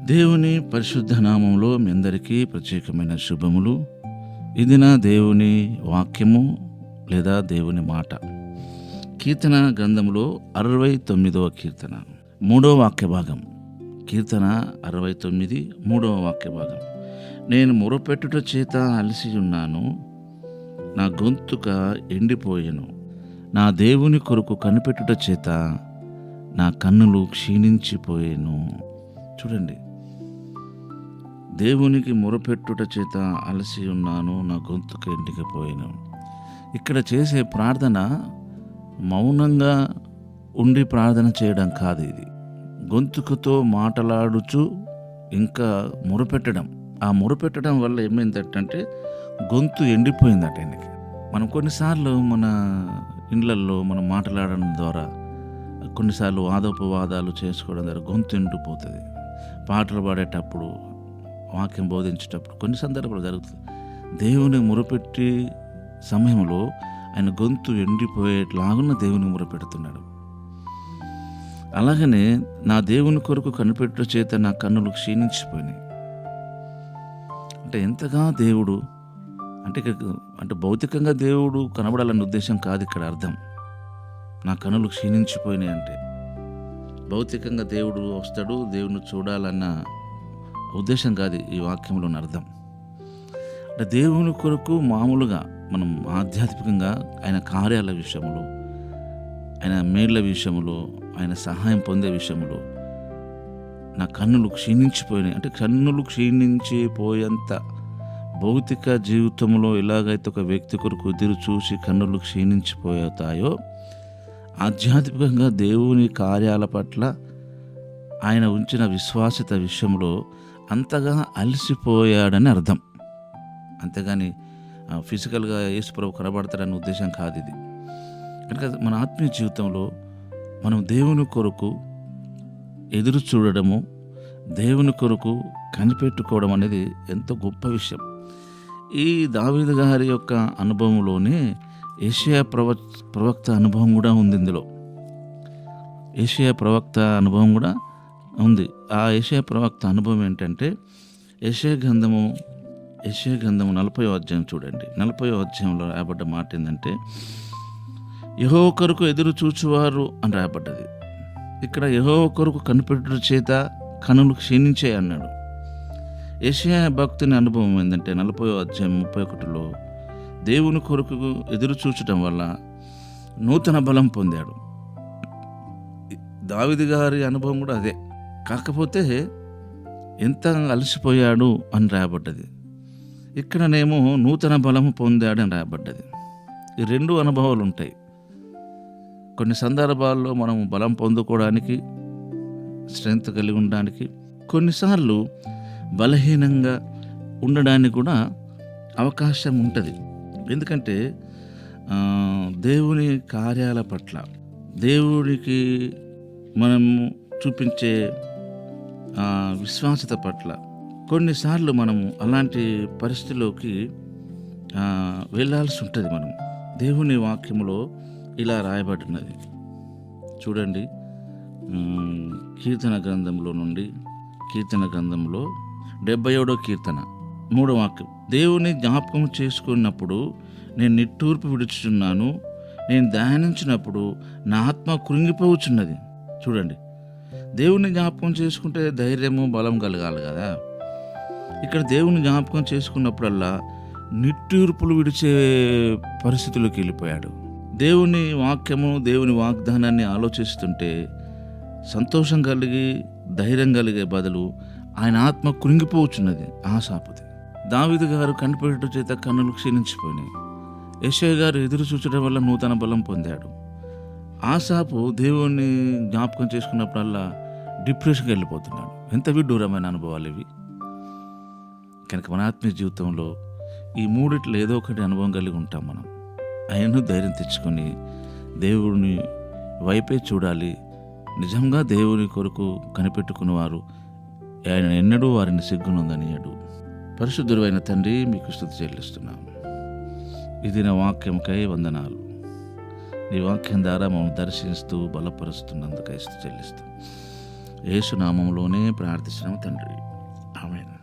దేవుని పరిశుద్ధ నామంలో మీ అందరికీ ప్రత్యేకమైన శుభములు. ఇది నా దేవుని వాక్యము లేదా దేవుని మాట. కీర్తన గ్రంథములో 69వ కీర్తన 3వ వాక్య భాగం. కీర్తన 69 3వ వాక్య భాగం. నేను మొరపెట్టుట చేత అలసి ఉన్నాను, నా గొంతుక ఎండిపోయెను. నా దేవుని కొరకు కనిపెట్టుట చేత నా కన్నులు క్షీణించిపోయేను. చూడండి, దేవునికి మొరపెట్టుట చేత అలసి ఉన్నాను, నా గొంతుకు ఎండిపోయాను. ఇక్కడ చేసే ప్రార్థన మౌనంగా ఉండి ప్రార్థన చేయడం కాదు. ఇది గొంతుకుతో మాట్లాడుచు ఇంకా మొరపెట్టడం. ఆ మొరపెట్టడం వల్ల ఏమైందంటే గొంతు ఎండిపోయిందట ఆయనకి. మనం కొన్నిసార్లు మన ఇండ్లల్లో మనం మాట్లాడడం ద్వారా, కొన్నిసార్లు వాదోపవాదాలు చేసుకోవడం ద్వారా గొంతు ఎండిపోతుంది. పాటలు పాడేటప్పుడు, వాక్యం బోధించేటప్పుడు కొన్ని సందర్భాలు జరుగుతుంది. దేవుని మొరపెట్టి సమయంలో ఆయన గొంతు ఎండిపోయేట్లాగున్న దేవుని మొరపెడుతున్నాడు. అలాగనే నా దేవుని కొరకు కనిపెట్టుట చేత నా కన్నులు క్షీణించిపోయినాయి. అంటే ఎంతగా దేవుడు అంటే భౌతికంగా దేవుడు కనబడాలన్న ఉద్దేశం కాదు ఇక్కడ అర్థం. నా కన్నులు క్షీణించిపోయినాయి అంటే భౌతికంగా దేవుడు వస్తాడు, దేవుని చూడాలన్న ఉద్దేశం కాదు ఈ వాక్యంలోని అర్థం. అంటే దేవుని కొరకు మామూలుగా మనం ఆధ్యాత్మికంగా ఆయన కార్యాల విషయంలో, ఆయన మేళ్ల విషయంలో, ఆయన సహాయం పొందే విషయంలో నా కన్నులు క్షీణించిపోయినాయి. అంటే కన్నులు క్షీణించిపోయేంత భౌతిక జీవితంలో ఎలాగైతే ఒక వ్యక్తి కొరకు ఎదురు చూసి కన్నులు క్షీణించిపోతాయో, ఆధ్యాత్మికంగా దేవుని కార్యాల పట్ల ఆయన ఉంచిన విశ్వాసత విషయంలో అంతగా అలసిపోయాడని అర్థం. అంతేగాని ఫిజికల్గా యేసుప్రభు కనబడతాడనే ఉద్దేశం కాదు ఇది. కనుక మన ఆత్మీయ జీవితంలో మనం దేవుని కొరకు ఎదురు చూడడము, దేవుని కొరకు కనిపెట్టుకోవడం అనేది ఎంతో గొప్ప విషయం. ఈ దావీదు గారి యొక్క అనుభవంలోనే యెషయా ప్రవక్త అనుభవం కూడా ఉంది. ఇందులో యెషయా ప్రవక్త అనుభవం కూడా ఉంది. ఆ యెషయా ప్రవక్త అనుభవం ఏంటంటే యెషయా గ్రంథము 40వ అధ్యాయం చూడండి. 40వ అధ్యాయంలో రాయబడ్డ మాట ఏంటంటే యెహోవా కొరకు ఎదురు చూచువారు అని రాయబడ్డది. ఇక్కడ యెహోవా కొరకు కనిపెట్టుట చేత కనులు క్షీణించే అన్నాడు. యెషయా భక్తుని అనుభవం ఏంటంటే 40వ అధ్యాయం 31లో దేవుని కొరకు ఎదురు చూచడం వల్ల నూతన బలం పొందాడు. దావీదు గారి అనుభవం కూడా అదే. కాకపోతే ఎంత అలసిపోయాడు అని రాయబడ్డది. ఇక్కడనేమో నూతన బలము పొందాడు అని రాయబడ్డది. ఈ రెండు అనుభవాలు ఉంటాయి. కొన్ని సందర్భాల్లో మనం బలం పొందుకోవడానికి, స్ట్రెంగ్త్ కలిగి ఉండడానికి, కొన్నిసార్లు బలహీనంగా ఉండడానికి కూడా అవకాశం ఉంటుంది. ఎందుకంటే దేవుని కార్యాల పట్ల, దేవునికి మనము చూపించే విశ్వాసత పట్ల కొన్నిసార్లు మనము అలాంటి పరిస్థితిలోకి వెళ్ళాల్సి ఉంటుంది. మనం దేవుని వాక్యములో ఇలా రాయబడినది చూడండి. కీర్తన గ్రంథంలో నుండి, కీర్తన గ్రంథంలో 77వ కీర్తన 3వ వాక్యం. దేవుని జ్ఞాపకం చేసుకున్నప్పుడు నేను నిట్టూర్పు విడుచుచున్నాను, నేను ధ్యానించినప్పుడు నా ఆత్మ కృంగిపోవచ్చున్నది. చూడండి, దేవుని జ్ఞాపకం చేసుకుంటే ధైర్యము, బలం కలగాలి కదా. ఇక్కడ దేవుని జ్ఞాపకం చేసుకున్నప్పుడల్లా నిట్టూర్పులు విడిచే పరిస్థితుల్లోకి వెళ్ళిపోయాడు. దేవుని వాక్యము, దేవుని వాగ్దానాన్ని ఆలోచిస్తుంటే సంతోషం కలిగి ధైర్యం కలిగే బదులు ఆయన ఆత్మ కృంగిపోవచ్చున్నది, ఆశాపతి. దావీదు గారు కనిపెట్టుట చేత కన్నులు క్షీణించిపోయినాయి. యెషయా గారు ఎదురు చూచడం వల్ల నూతన బలం పొందాడు. ఆశాపు దేవుణ్ణి జ్ఞాపకం చేసుకున్నప్పుడల్లా డిప్రెషన్కి వెళ్ళిపోతున్నాడు. ఎంత విడ్డూరమైన అనుభవాలు ఇవి. కనుక మన ఆత్మీయ జీవితంలో ఈ మూడిట్లో ఏదో ఒకటి అనుభవం కలిగి ఉంటాం. మనం ఆయనను ధైర్యం తెచ్చుకొని దేవుని వైపే చూడాలి. నిజంగా దేవుని కొరకు కనిపెట్టుకున్నవారు ఆయన ఎన్నడూ వారిని సిగ్గునందనీయడు. పరిశుద్ధుడైన తండ్రి, మీకు స్తుతి చెల్లిస్తున్నాము. ఇది నా వాక్యంకై వందనాలు. నీ వాక్యం ద్వారా మమ్మల్ని దర్శిస్తూ బలపరుస్తున్నందుకై స్తుతి చెల్లిస్తాం. యేసు నామములోనే ప్రార్థిస్తున్నాము తండ్రి. ఆమేన్.